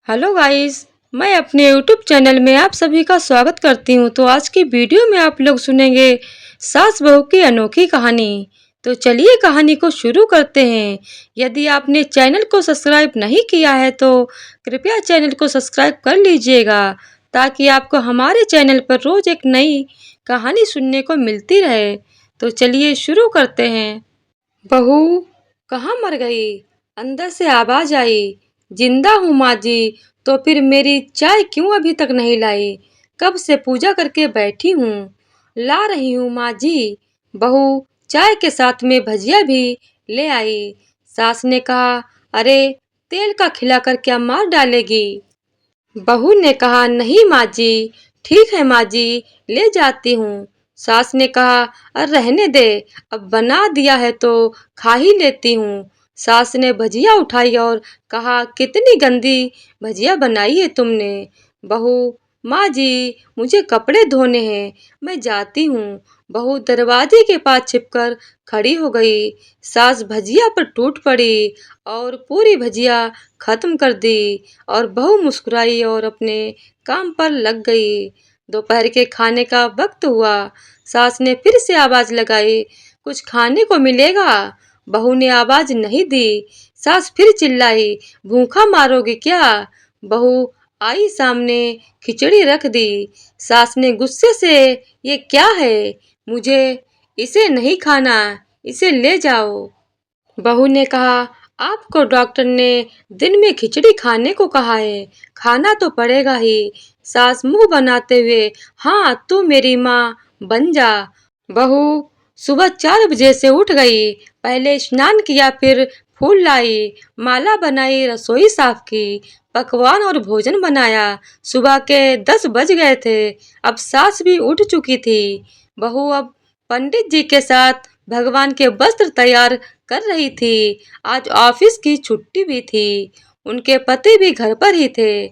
Hello guys. मैं अपने YouTube channel में आप सभी का स्वागत करती हूँ। तो आज की वीडियो में आप लोग सुनेंगे सास बहू की अनोखी कहानी। तो चलिए कहानी को शुरू करते हैं। यदि आपने चैनल को सब्सक्राइब नहीं किया है तो कृपया चैनल को सब्सक्राइब कर लीजिएगा, ताकि आपको हमारे चैनल पर रोज एक नई कहानी सुनने को मिलती रहे। तो चलिए शुरू करते हैं। बहू कहाँ मर गई? अंदर से आवाज आई। जिंदा हूँ माँ जी। तो फिर मेरी चाय क्यों अभी तक नहीं लाई? कब से पूजा करके बैठी हूँ। ला रही हूँ माँ जी। बहू चाय के साथ में भजिया भी ले आई। सास ने कहा, अरे तेल का खिलाकर क्या मार डालेगी? बहू ने कहा, नहीं माँ जी, ठीक है माँ जी, ले जाती हूँ। सास ने कहा, अरे रहने दे, अब बना दिया है तो खा ही लेती हूँ। सास ने भजिया उठाई और कहा, कितनी गंदी भजिया बनाई है तुमने। बहू, माँ जी, मुझे कपड़े धोने हैं, मैं जाती हूँ। बहू दरवाजे के पास छिपकर खड़ी हो गई। सास भजिया पर टूट पड़ी और पूरी भजिया खत्म कर दी और बहू मुस्कुराई और अपने काम पर लग गई। दोपहर के खाने का वक्त हुआ। सास ने फिर से आवाज लगाई, कुछ खाने को मिलेगा? बहू ने आवाज नहीं दी। सास फिर चिल्लाई, भूखा मारोगे क्या? बहू आई सामने, खिचड़ी रख दी। सास ने गुस्से से, ये क्या है? मुझे इसे नहीं खाना, इसे ले जाओ। बहू ने कहा, आपको डॉक्टर ने दिन में खिचड़ी खाने को कहा है, खाना तो पड़ेगा ही। सास मुंह बनाते हुए, हाँ तू मेरी माँ बन जा। बहू सुबह 4 बजे से उठ गई। पहले स्नान किया, फिर फूल लाई, माला बनाई, रसोई साफ की, पकवान और भोजन बनाया। सुबह के 10 बज गए थे। अब सास भी उठ चुकी थी। बहू अब पंडित जी के साथ भगवान के वस्त्र तैयार कर रही थी। आज ऑफिस की छुट्टी भी थी। उनके पति भी घर पर ही थे।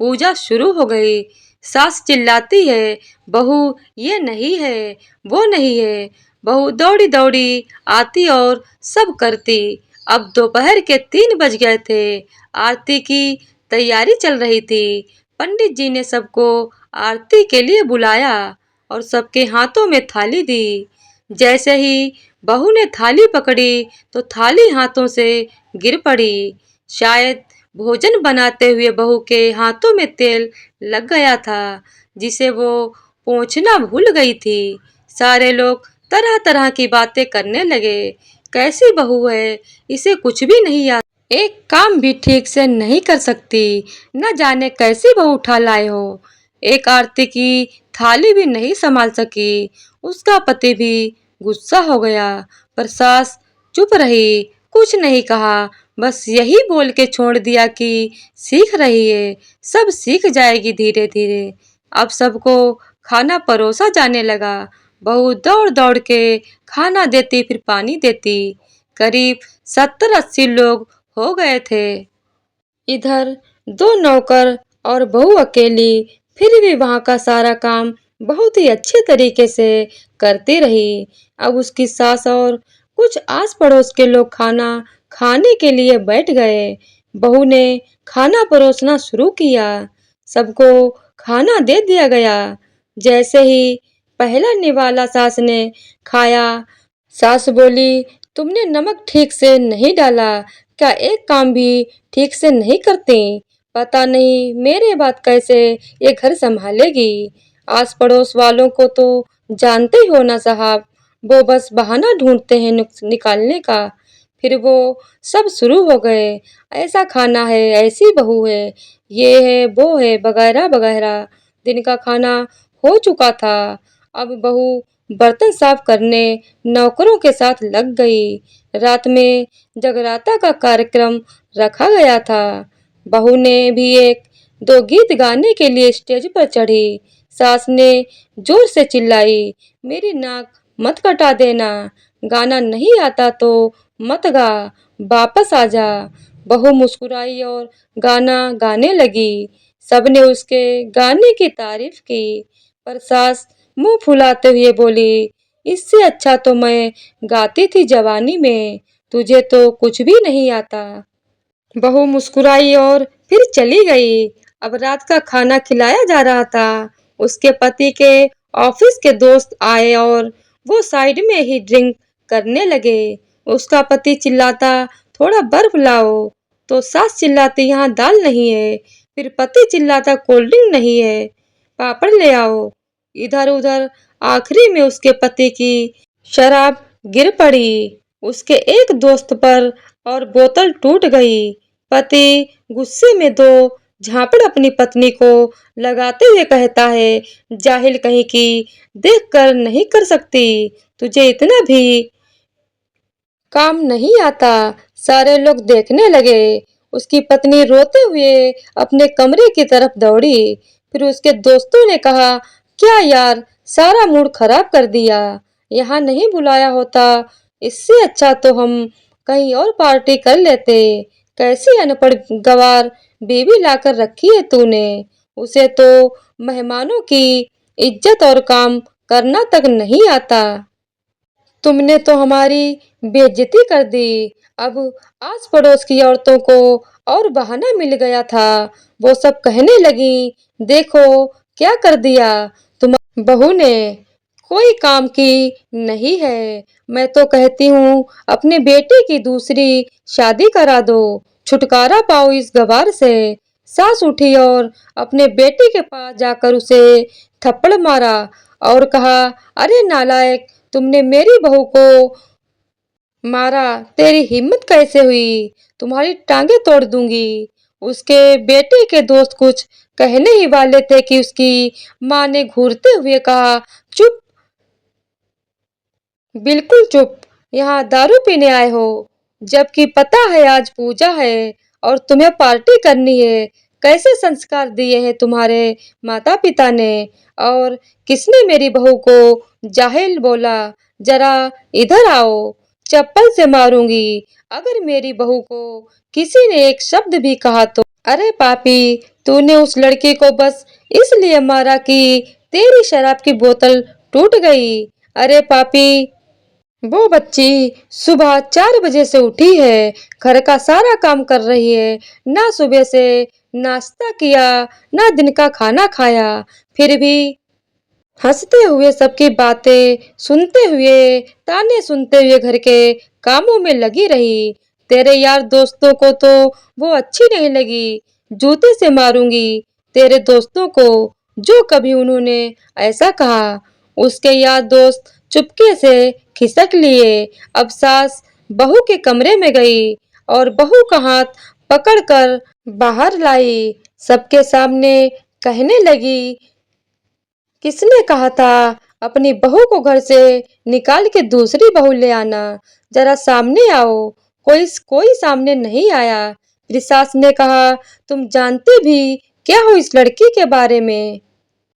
पूजा शुरू हो गई। सास चिल्लाती है, बहू ये नहीं है, वो नहीं है। बहू दौड़ी दौड़ी आती और सब करती। अब दोपहर के 3 बज गए थे। आरती की तैयारी चल रही थी। पंडित जी ने सबको आरती के लिए बुलाया और सबके हाथों में थाली दी। जैसे ही बहू ने थाली पकड़ी तो थाली हाथों से गिर पड़ी। शायद भोजन बनाते हुए बहू के हाथों में तेल लग गया था, जिसे वो पोंछना भूल गई थी। सारे लोग तरह तरह की बातें करने लगे। कैसी बहू है, इसे कुछ भी नहीं आता, एक काम भी ठीक से नहीं कर सकती, न जाने कैसी बहू उठा लाए हो। एक आरती की थाली भी नहीं संभाल सकी। उसका पति भी गुस्सा हो गया, पर सास चुप रही, कुछ नहीं कहा। बस यही बोल के छोड़ दिया कि सीख रही है, सब सीख जाएगी धीरे धीरे। अब सबको खाना परोसा जाने लगा। बहू दौड़ दौड़ के खाना देती, फिर पानी देती। करीब 70-80 लोग हो गए थे। इधर 2 नौकर और बहू अकेली, फिर भी वहाँ का सारा काम बहुत ही अच्छे तरीके से करती रही। अब उसकी सास और कुछ आस पड़ोस के लोग खाना खाने के लिए बैठ गए। बहू ने खाना परोसना शुरू किया। सबको खाना दे दिया गया। जैसे ही पहला निवाला सास ने खाया, सास बोली, तुमने नमक ठीक से नहीं डाला, क्या एक काम भी ठीक से नहीं करती? पता नहीं मेरे बाद कैसे ये घर संभालेगी। आस पड़ोस वालों को तो जानते ही हो ना साहब, वो बस बहाना ढूंढते हैं नुक्स निकालने का। फिर वो सब शुरू हो गए, ऐसा खाना है, ऐसी बहू है, ये है, वो है, वगैरह वगैरह। दिन का खाना हो चुका था। अब बहू बर्तन साफ करने नौकरों के साथ लग गई। रात में जगराता का कार्यक्रम रखा गया था। बहू ने भी एक दो गीत गाने के लिए स्टेज पर चढ़ी। सास ने जोर से चिल्लाई, मेरी नाक मत कटा देना, गाना नहीं आता तो मत गा, वापस आ जा। बहू मुस्कुराई और गाना गाने लगी। सबने उसके गाने की तारीफ की, पर सास मुंह फुलाते हुए बोली, इससे अच्छा तो मैं गाती थी जवानी में, तुझे तो कुछ भी नहीं आता। बहू मुस्कुराई और फिर चली गई। अब रात का खाना खिलाया जा रहा था। उसके पति के ऑफिस के दोस्त आए और वो साइड में ही ड्रिंक करने लगे। उसका पति चिल्लाता, थोड़ा बर्फ लाओ, तो सास चिल्लाती, यहाँ दाल नहीं है। फिर पति चिल्लाता, कोल्ड ड्रिंक नहीं है, पापड़ ले आओ। इधर उधर आखिरी में उसके पति की शराब गिर पड़ी उसके एक दोस्त पर और बोतल टूट गई। पति गुस्से में दो झापड़ अपनी पत्नी को लगाते हुए कहता है, जाहिल कहीं की, देख कर नहीं कर सकती, तुझे इतना भी काम नहीं आता। सारे लोग देखने लगे। उसकी पत्नी रोते हुए अपने कमरे की तरफ दौड़ी। फिर उसके दोस्तों ने कहा, क्या यार, सारा मूड खराब कर दिया, यहाँ नहीं बुलाया होता, इससे अच्छा तो हम कहीं और पार्टी कर लेते। कैसी अनपढ़ गवार बीवी लाकर रखी है तूने, उसे तो मेहमानों की इज्जत और काम करना तक नहीं आता। तुमने तो हमारी बेइज्जती कर दी। अब आस पड़ोस की औरतों को और बहाना मिल गया था। वो सब कहने लगी, देखो क्या कर दिया तुम्हारी बहू ने, कोई काम की नहीं है। मैं तो कहती हूँ अपनी बेटी की दूसरी शादी करा दो, छुटकारा पाओ इस गवार से। सास उठी और अपने बेटी के पास जाकर उसे थप्पड़ मारा और कहा, अरे नालायक, तुमने मेरी बहू को मारा, तेरी हिम्मत कैसे हुई, तुम्हारी टांगे तोड़ दूंगी। उसके बेटे के दोस्त कुछ कहने ही वाले थे कि उसकी माँ ने घूरते हुए कहा, चुप, बिल्कुल चुप, यहाँ दारू पीने आए हो, जबकि पता है आज पूजा है और तुम्हें पार्टी करनी है। कैसे संस्कार दिए हैं तुम्हारे माता पिता ने, और किसने मेरी बहू को जाहिल बोला, जरा इधर आओ, चप्पल से मारूंगी अगर मेरी बहू को किसी ने एक शब्द भी कहा तो। अरे पापी, तूने उस लड़की को बस इसलिए मारा कि तेरी शराब की बोतल टूट गई। अरे पापी, वो बच्ची सुबह 4 बजे से उठी है, घर का सारा काम कर रही है, ना सुबह से नाश्ता किया, ना दिन का खाना खाया, फिर भी हंसते हुए सबकी बातें सुनते हुए, ताने सुनते हुए घर के कामों में लगी रही। तेरे यार दोस्तों को तो वो अच्छी नहीं लगी, जूते से मारूंगी तेरे दोस्तों को जो कभी उन्होंने ऐसा कहा। उसके यार दोस्त चुपके से खिसक लिए। अब सास बहू के कमरे में गई और बहू का हाथ पकड़कर बाहर लाई। सबके सामने कहने लगी, किसने कहा था अपनी बहू को घर से निकाल के दूसरी बहू ले आना, जरा सामने आओ। कोई कोई सामने नहीं आया। फिर सास ने कहा, तुम जानते भी क्या हो इस लड़की के बारे में,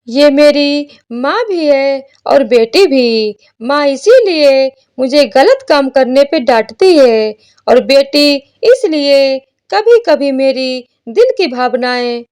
ये मेरी माँ भी है और बेटी भी। माँ इसीलिए मुझे गलत काम करने पे डांटती है और बेटी इसलिए कभी कभी मेरी दिल की भावनाएं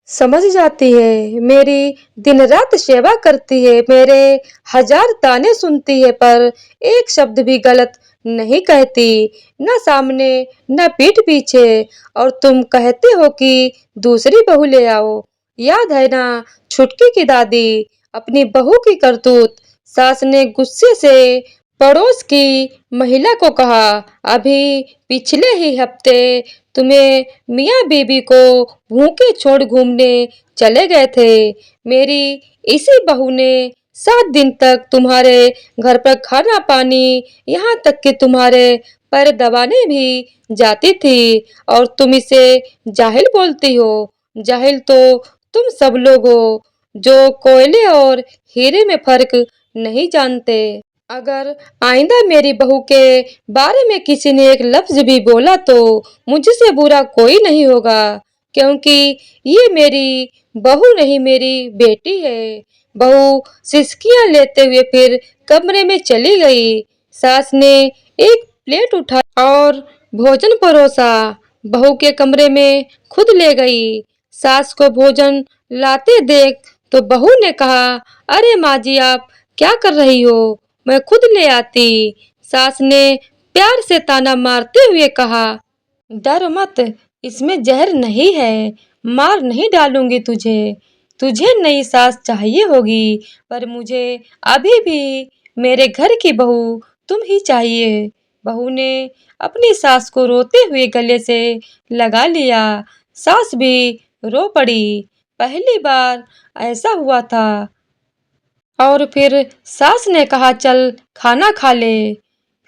समझ जाती है। मेरी दिन रात सेवा करती है, मेरे हजार ताने सुनती है, पर एक शब्द भी गलत नहीं कहती, न सामने न पीठ पीछे। और तुम कहते हो कि दूसरी बहू ले आओ। याद है ना छुटकी की दादी, अपनी बहू की करतूत। सास ने गुस्से से पड़ोस की महिला को कहा, अभी पिछले ही हफ्ते तुम्हें मियाँ बीबी को भूखे छोड़ घूमने चले गए थे। मेरी इसी बहू ने 7 दिन तक तुम्हारे घर पर खाना पानी, यहाँ तक कि तुम्हारे पैर दबाने भी जाती थी, और तुम इसे जाहिल बोलती हो। जाहिल तो तुम सब लोग हो जो कोयले और हीरे में फर्क नहीं जानते। अगर आइंदा मेरी बहू के बारे में किसी ने एक लफ्ज भी बोला तो मुझसे बुरा कोई नहीं होगा, क्योंकि ये मेरी बहू नहीं, मेरी बेटी है। बहू सिसकियां लेते हुए फिर कमरे में चली गई। सास ने एक प्लेट उठाई और भोजन परोसा, बहू के कमरे में खुद ले गई। सास को भोजन लाते देख तो बहू ने कहा, अरे माँ जी, आप क्या कर रही हो, मैं खुद ले आती। सास ने प्यार से ताना मारते हुए कहा, डर मत, इसमें जहर नहीं है, मार नहीं डालूंगी तुझे। तुझे नई सास चाहिए होगी, पर मुझे अभी भी मेरे घर की बहू तुम ही चाहिए। बहू ने अपनी सास को रोते हुए गले से लगा लिया। सास भी रो पड़ी। पहली बार ऐसा हुआ था। और फिर सास ने कहा चल खाना खा ले।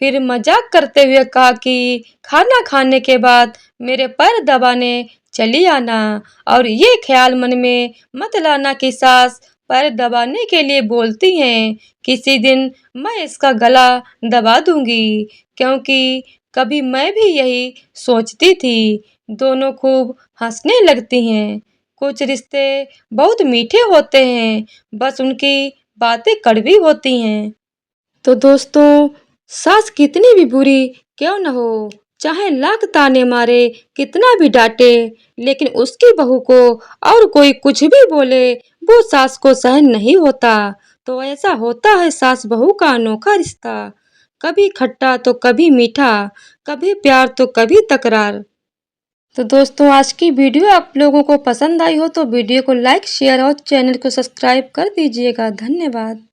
फिर मजाक करते हुए कहा कि खाना खाने के बाद मेरे पैर दबाने चली आना, और ये ख्याल मन में मत लाना कि सास पैर दबाने के लिए बोलती हैं। किसी दिन मैं इसका गला दबा दूंगी, क्योंकि कभी मैं भी यही सोचती थी। दोनों खूब हंसने लगती हैं। कुछ रिश्ते बहुत मीठे होते हैं, बस उनकी बातें कड़वी होती हैं। तो दोस्तों, सास कितनी भी बुरी क्यों न हो, चाहे लाख ताने मारे, कितना भी डांटे, लेकिन उसकी बहू को और कोई कुछ भी बोले, वो सास को सहन नहीं होता। तो ऐसा होता है सास बहू का अनोखा रिश्ता। कभी खट्टा तो कभी मीठा, कभी प्यार तो कभी तकरार। तो दोस्तों, आज की वीडियो आप लोगों को पसंद आई हो तो वीडियो को लाइक शेयर और चैनल को सब्सक्राइब कर दीजिएगा। धन्यवाद।